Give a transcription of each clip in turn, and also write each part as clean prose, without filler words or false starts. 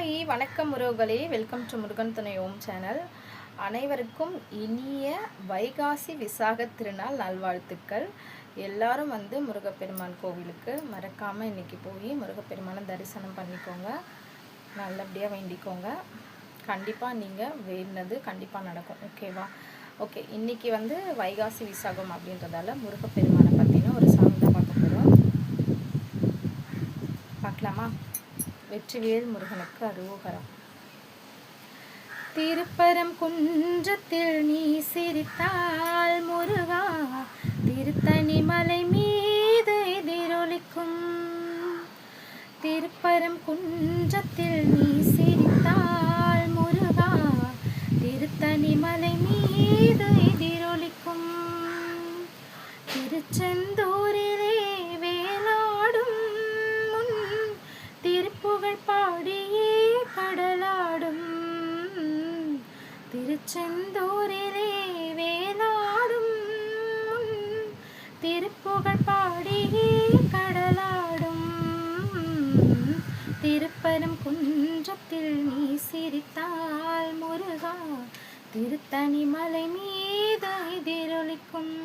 Hi வணக்கம் உறவுகளே, welcome to Murugan துணை ஓம் சேனல். அனைவருக்கும் இனிய வைகாசி விசாக திருநாள் நல்வாழ்த்துக்கள். எல்லாரும் முருகப்பெருமான் கோவிலுக்கு மறக்காமல் இன்றைக்கி போய் முருகப்பெருமானை தரிசனம் பண்ணிக்கோங்க, நல்லபடியாக வேண்டிக்கோங்க. கண்டிப்பாக நீங்கள் வேண்டினது கண்டிப்பாக நடக்கும். ஓகேவா? ஓகே, இன்றைக்கி வைகாசி விசாகம் அப்படின்றதால முருகப்பெருமானை பற்றின ஒரு சாங் தான் பார்க்க போகிறோம். பார்க்கலாமா? வெற்றிவேல் முருகனுக்கு அரோகரம். திருப்பரம் குன்றத்தில் நீ சிரித்தால் முருகா, திருத்தணி மலை மீது எதிரொலிக்கும். திருப்பரம் குன்றத்தில் நீ சிரித்தால் முருகா, திருத்தணி மலை மீது எதிரொலிக்கும். திருச்செந்தூரிலே வேலாடும் திருப்புகழ் பாடியே கடலாடும். திருச்செந்தூரிலே வேலாடும் திருப்புகழ் பாடியே கடலாடும். திருப்பரம் குன்றத்தில் நீ சிரித்தால் முருகா, திருத்தணி மலை மீது எதிரொலிக்கும்.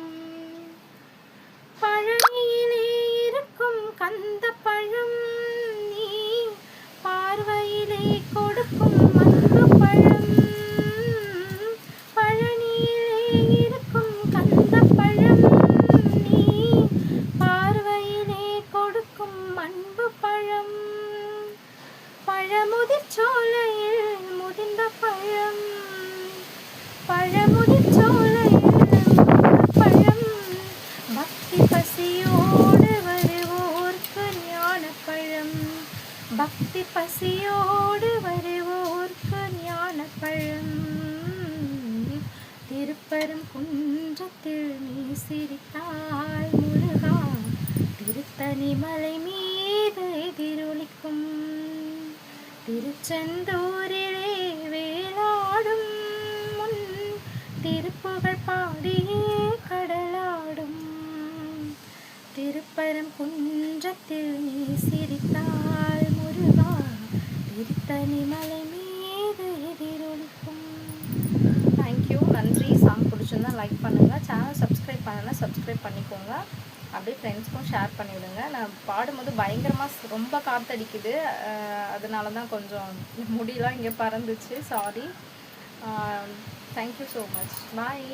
பழனியிலே இருக்கும் கந்த பழம் நீ பார்வையிலே கொடுக்கும் அன்பு பழம். பழனியிலே இருக்கும் கந்த பழம் நீ பார்வையிலே கொடுக்கும் அன்பு பழம். பழமுதிர் சோலையில் முதிர்ந்த பழம், பழமுதிர் சோலையில் பழம். பக்தி பசியோடு வருவோர்க்கு ஞான பழம், பக்தி பசியோடு வருவோர்க்கு ஞான பழம். திருப்பரம் குன்றத்தில் நீ சிரித்தால் முருகா, திருத்தணி மலை மீது எதிரொலிக்கும். திருச்செந்தூரிலே வேலாடும் முன் திருப்புகழ் பாடியே கடலாடும். திருப்பரம் குன்றத்தில் நீ சிரித்தால் முருகா, திருத்தணி மலை மீது எதிரொலிக்கும். தேங்க்யூ, நன்றி. சாங் பிடிச்சிருந்தா லைக் பண்ணுங்கள், சேனல் சப்ஸ்கிரைப் பண்ணலாம் சப்ஸ்கிரைப் பண்ணிக்கோங்க. அப்படியே ஃப்ரெண்ட்ஸ்க்கும் ஷேர் பண்ணிவிடுங்க. நான் பாடும்போது பயங்கரமாக ரொம்ப காற்றடிக்குது, அதனால தான் கொஞ்சம் முடியெலாம் இங்கே பறந்துச்சு, சாரி. Thank you so much. பாய்.